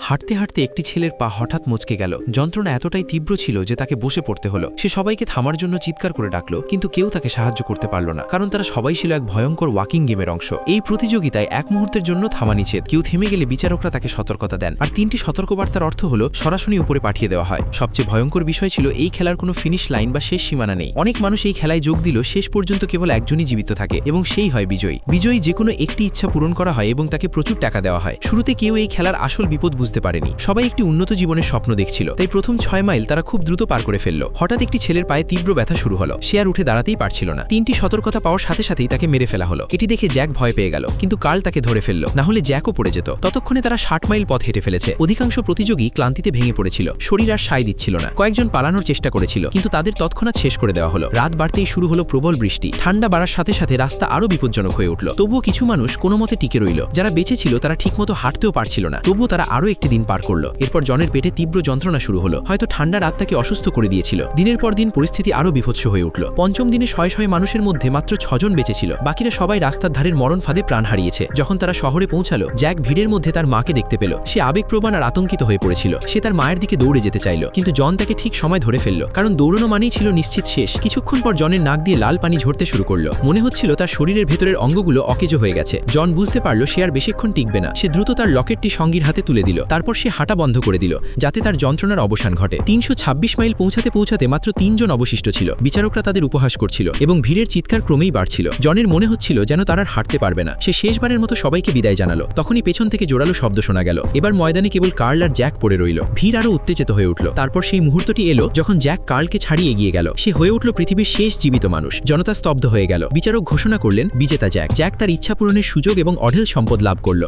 হাঁটতে হাঁটতে একটি ছেলের পা হঠাৎ মচকে গেল। যন্ত্রণা এতটাই তীব্র ছিল যে তাকে বসে পড়তে হলো। সে সবাইকে থামার জন্য চিৎকার করে ডাকলো, কিন্তু কেউ তাকে সাহায্য করতে পারল না, কারণ তারা সবাই ছিল এক ভয়ঙ্কর ওয়াকিং গেমের অংশ। এই প্রতিযোগিতায় এক মুহূর্তের জন্য থামা নিষেধ। কেউ থেমে গেলে বিচারকরা তাকে সতর্কতা দেন, আর 3টি সতর্কবার্তার অর্থ হলো সরাসরি উপরে পাঠিয়ে দেওয়া হয়। সবচেয়ে ভয়ঙ্কর বিষয় ছিল এই খেলার কোনো ফিনিশ লাইন বা শেষ সীমানা নেই। অনেক মানুষ এই খেলায় যোগ দিল, শেষ পর্যন্ত কেবল একজনই জীবিত থাকে এবং সেই হয় বিজয়ী। বিজয়ী যে কোনো একটি ইচ্ছা পূরণ করা হয় এবং তাকে প্রচুর টাকা দেওয়া হয়। শুরুতে কেউ এই খেলার আসল বিপদ বুঝতে পারেনি। সবাই একটি উন্নত জীবনের স্বপ্ন দেখছিল, তাই প্রথম 6 মাইল তারা খুব দ্রুত পার করে ফেলল। হঠাৎ একটি ছেলের পায়ে তীব্র ব্যথা শুরু হলো। সে আর উঠে দাঁড়াতেই পারছিল না। 3টি সতর্কতা পাওয়ার সাথে সাথেই তাকে মেরে ফেলা হলো। এটি দেখে জ্যাক ভয় পেয়ে গেল, কিন্তু কার্ল তাকে ধরে ফেলল, না হলে জ্যাকও পড়ে যেত। ততক্ষণে তারা 60 মাইল পথ হেঁটে ফেলেছে। অধিকাংশ প্রতিযোগী ক্লান্তিতে ভেঙে পড়েছিল, শরীর আর সায় দিচ্ছিল না। কয়েকজন পালানোর চেষ্টা করেছিল, কিন্তু তাদের তৎক্ষণাৎ শেষ করে দেওয়া হলো। রাত বাড়তেই শুরু হলো প্রবল বৃষ্টি। ঠান্ডা বাড়ার সাথে সাথে রাস্তা আরও বিপজ্জনক হয়ে উঠল। তবুও কিছু মানুষ কোনো মতে টিকে রইল। যারা বেঁচে ছিল তারা ঠিকমতো হাঁটতেও পারছিল না, তবুও তারা আরও একটি দিন পার করলো। এরপর জনের পেটে তীব্র যন্ত্রণা শুরু হলো। হয়তো ঠান্ডা রাত তাকে অসুস্থ করে দিয়েছিল। দিনের পর দিন পরিস্থিতি আরও বিভৎস হয়ে উঠল। পঞ্চম দিনে 600 মানুষের মধ্যে মাত্র 6 জন বেঁচে ছিল। বাকিরা সবাই রাস্তার ধারের মরণ ফাঁদে প্রাণ হারিয়েছে। যখন তারা শহরে পৌঁছালো, জ্যাক ভিড়ের মধ্যে তার মাকে দেখতে পেল। সে আবেগপ্রবণ আর আতঙ্কিত হয়ে পড়েছিল। সে তার মায়ের দিকে দৌড়ে যেতে চাইল, কিন্তু জন তাকে ঠিক সময় ধরে ফেলল, কারণ দৌড়ানো মানেই ছিল নিশ্চিত শেষ। কিছুক্ষণ পর জনের নাক দিয়ে লাল পানি ঝরতে শুরু করলো। মনে হচ্ছিল তার শরীরের ভেতরের অঙ্গগুলো অকেজো হয়ে গেছে। জন বুঝতে পারল সে আর বেশিক্ষণ টিকবে না। সে দ্রুত তার লকেটটি সঙ্গীর হাতে তুলে দিল। তারপর সে হাঁটা বন্ধ করে দিল, যাতে তার যন্ত্রণার অবসান ঘটে। 326 মাইল পৌঁছাতে পৌঁছাতে মাত্র 3 জন অবশিষ্ট ছিল। বিচারকরা তাদের উপহাস করছিল এবং ভিড়ের চিৎকার ক্রমেই বাড়ছিল। জনের মনে হচ্ছিল যেন তারা আর হাঁটতে পারবে না। সে শেষবারের মতো সবাইকে বিদায় জানালো। তখনই পেছন থেকে জোরালো শব্দ শোনা গেল। এবার ময়দানে কেবল কার্ল আর জ্যাক পড়ে রইল। ভিড় আরও উত্তেজিত হয়ে উঠল। তারপর সেই মুহূর্তটি এলো যখন জ্যাক কার্লকে ছাড়িয়ে এগিয়ে গেল। সে হয়ে উঠল পৃথিবীর শেষ জীবিত মানুষ। জনতা স্তব্ধ হয়ে গেল। বিচারক ঘোষণা করলেন বিজেতা জ্যাক। জ্যাক তার ইচ্ছা পূরণের সুযোগ এবং অঢেল সম্পদ লাভ করল।